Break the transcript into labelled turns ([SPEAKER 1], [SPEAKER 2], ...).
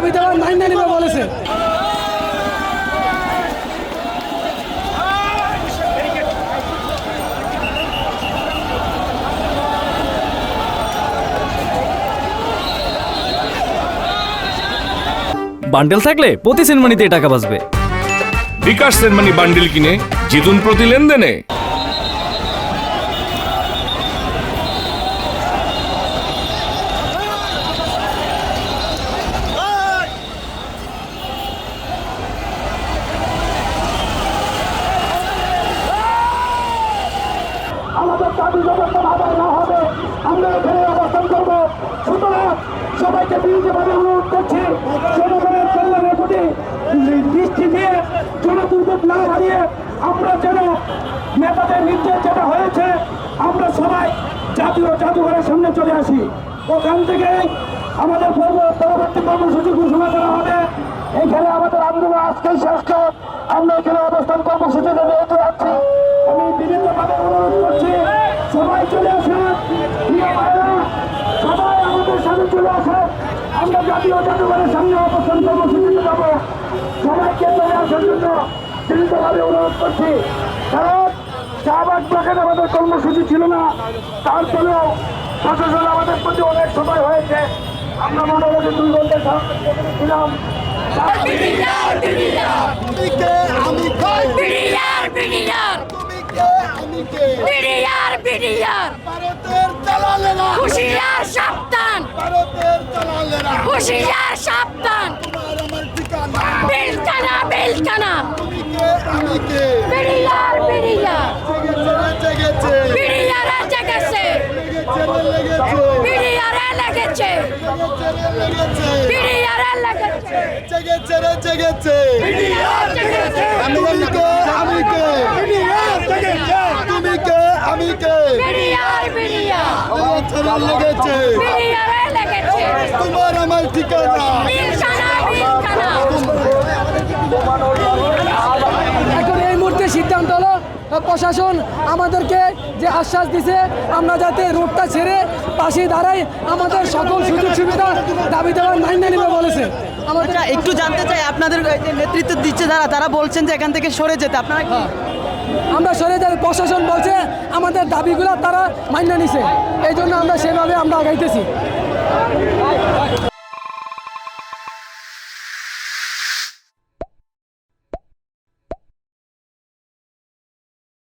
[SPEAKER 1] দাবি দেওয়ার মাইনে নেবে বলেছে।
[SPEAKER 2] বান্ডেল থাকলে প্রতি সেনমানিতে টাকা বাঁচবে।
[SPEAKER 3] বিকাশ সেনমানি বান্ডেল কিনে জিতুন প্রতি লেনদেনে।
[SPEAKER 4] আমাদের দাবি যতক্ষণ আদায় না হবে আমরা এখানে অবস্থান করবো। সুতরাং সবাইকে বিরুদ্ধভাবে অনুরোধ করছি, জনগণের কল্যাণের প্রতি দৃষ্টি দিয়ে জনদুর্ভোগ না হারিয়ে আমরা যেন নেতাদের নির্দেশ যেটা হয়েছে আমরা সবাই জাতীয় জাদুঘরের সামনে চলে আসি। ওখান থেকে আমাদের পরবর্তী কর্মসূচি ঘোষণা করা হবে। এখানে আমাদের আন্দোলন আজকেই শেষ। আমরা এখানে অবস্থান কর্মসূচিতে যেহেতু আছি, আমি বিভিন্নভাবে অনুরোধ করছি সবাই চলে আসেন, সবাই আমাদের সাথে চলে আসেন। আমরা জাতীয় জাদুঘরের সামনে অবস্থান কর্মসূচিতে যাবো। সবাইকে চলে আসার জন্য বিভিন্নভাবে অনুরোধ করছি। কারণ শাহবাগ ব্লকের আমাদের কর্মসূচি ছিল না, তারপরেও প্রশাসন আমাদের প্রতি অনেক সময় হয়েছে। আমরা মোটামুটি 2 ঘন্টা ছিলাম।
[SPEAKER 5] হুশিয়ার সাবধান, হুশিয়ার সাবধান, বেলকানা বেলকানা, বিড়িয়ার বিড়িয়ার, বিড়িয়ারে জেগেছে, বিড়িয়ারে লেগেছে, বিড়িয়ারে লেগেছে,
[SPEAKER 6] জেগেছে রে জেগেছে, তুমি কে আমি কে, তুমি কে আমি কে,
[SPEAKER 5] বিড়িয়ার বিড়িয়ার,
[SPEAKER 6] ছেড়ে লেগেছে,
[SPEAKER 5] বিড়িয়ারে লেগেছে,
[SPEAKER 6] তোমার আমার ঠিকানা
[SPEAKER 5] বিলকানা বিলকানা।
[SPEAKER 1] এখন এই মুহূর্তে সিদ্ধান্ত হলো প্রশাসন আমাদেরকে যে আশ্বাস দিছে আমরা যাতে রোডটা ছেড়ে পাশে দাঁড়াই, আমাদের সকল সুযোগ সুবিধা দাবি দেওয়ার মাইনে নেবে বলেছে। আমাদের
[SPEAKER 7] একটু জানতে চাই, আপনাদের যে নেতৃত্ব দিচ্ছে যারা, তারা বলছেন যে এখান থেকে সরে যেতে, আপনারা কি?
[SPEAKER 1] আমরা সরে যাই, প্রশাসন বলছে আমাদের দাবিগুলো তারা মাইনে নিছে, এই জন্য আমরা সেভাবে আমরা আগাইতেছি।